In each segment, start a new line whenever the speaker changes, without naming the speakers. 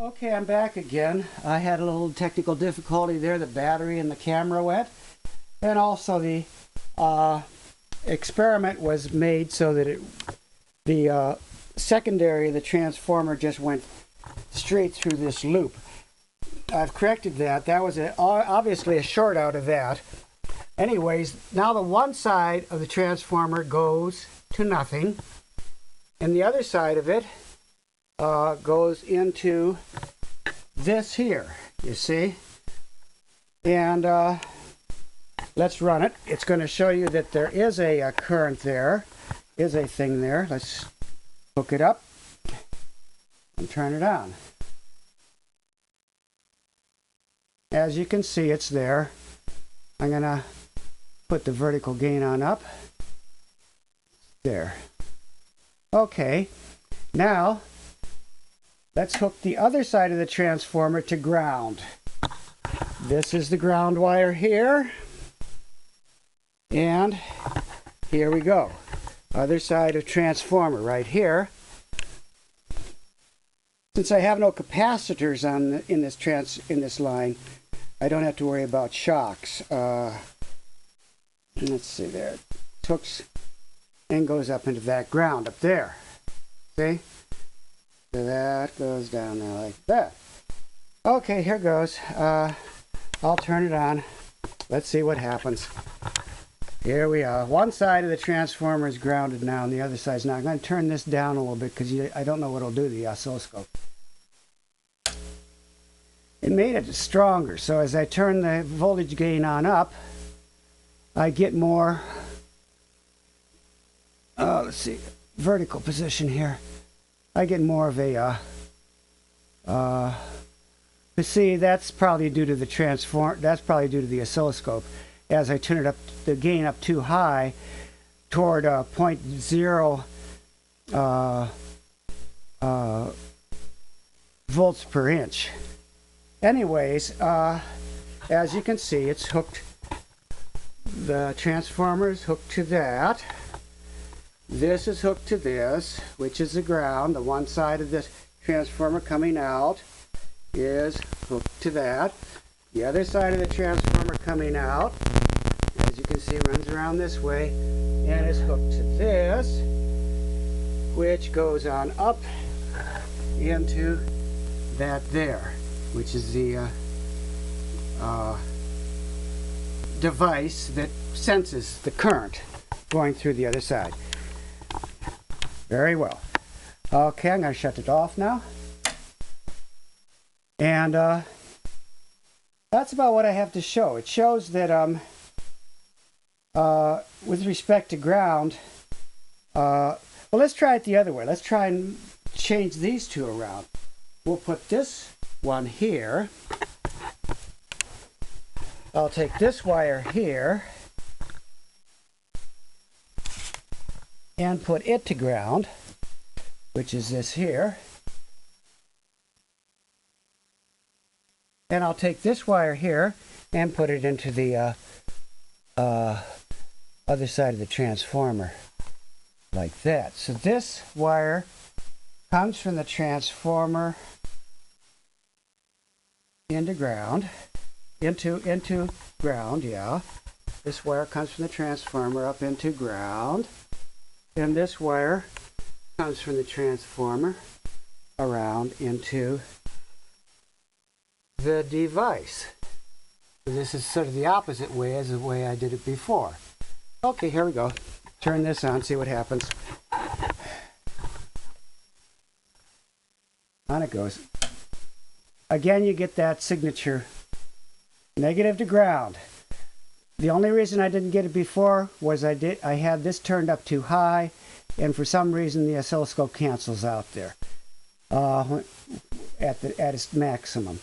Okay, I'm back again. I had a little technical difficulty there. The battery and the camera went. And also the experiment was made so that the secondary of the transformer just went straight through this loop. I've corrected that. That was obviously a short out of that. Anyways, now the one side of the transformer goes to nothing, and the other side of it goes into this here, you see. And let's run it. It's going to show you that there is a current there, is a thing there. Let's hook it up and turn it on. As you can see, it's there. I'm going to put the vertical gain on up. There. Okay. Now, let's hook the other side of the transformer to ground. This is the ground wire here. And here we go. Other side of transformer right here. Since I have no capacitors in this line, I don't have to worry about shocks. Let's see there. It hooks and goes up into that ground up there. See? So that goes down there like that. Okay, here goes. I'll turn it on. Let's see what happens. Here we are. One side of the transformer is grounded now, and the other side's not. I'm going to turn this down a little bit because I don't know what it'll do to the oscilloscope. It made it stronger, so as I turn the voltage gain on up, I get more, let's see, vertical position here. I get more of a, you see, that's probably due to the oscilloscope. As I turn it up, the gain up too high toward 0.0 volts per inch. Anyways, as you can see, it's hooked. The transformer is hooked to that. This is hooked to this, which is the ground. The one side of this transformer coming out is hooked to that. The other side of the transformer coming out, as you can see, runs around this way and is hooked to this, which goes on up into that there, which is the device that senses the current going through the other side. Very well. Okay, I'm going to shut it off now. And that's about what I have to show. It shows that with respect to ground, well, let's try it the other way. Let's try and change these two around. We'll put this one here. I'll take this wire here and put it to ground, which is this here. And I'll take this wire here and put it into the other side of the transformer, like that. So this wire comes from the transformer into ground. Into ground, yeah. This wire comes from the transformer up into ground. And this wire comes from the transformer around into the device. So this is sort of the opposite way as the way I did it before. Okay, here we go. Turn this on, see what happens. On it goes. Again, you get that signature. Negative to ground. The only reason I didn't get it before was I had this turned up too high, and for some reason the oscilloscope cancels out there at its maximum.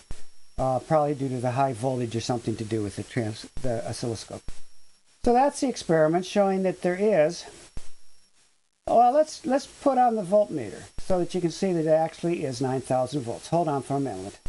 Probably due to the high voltage or something to do with the oscilloscope. So that's the experiment showing that there is. Well, let's put on the voltmeter so that you can see that it actually is 9,000 volts. Hold on for a minute.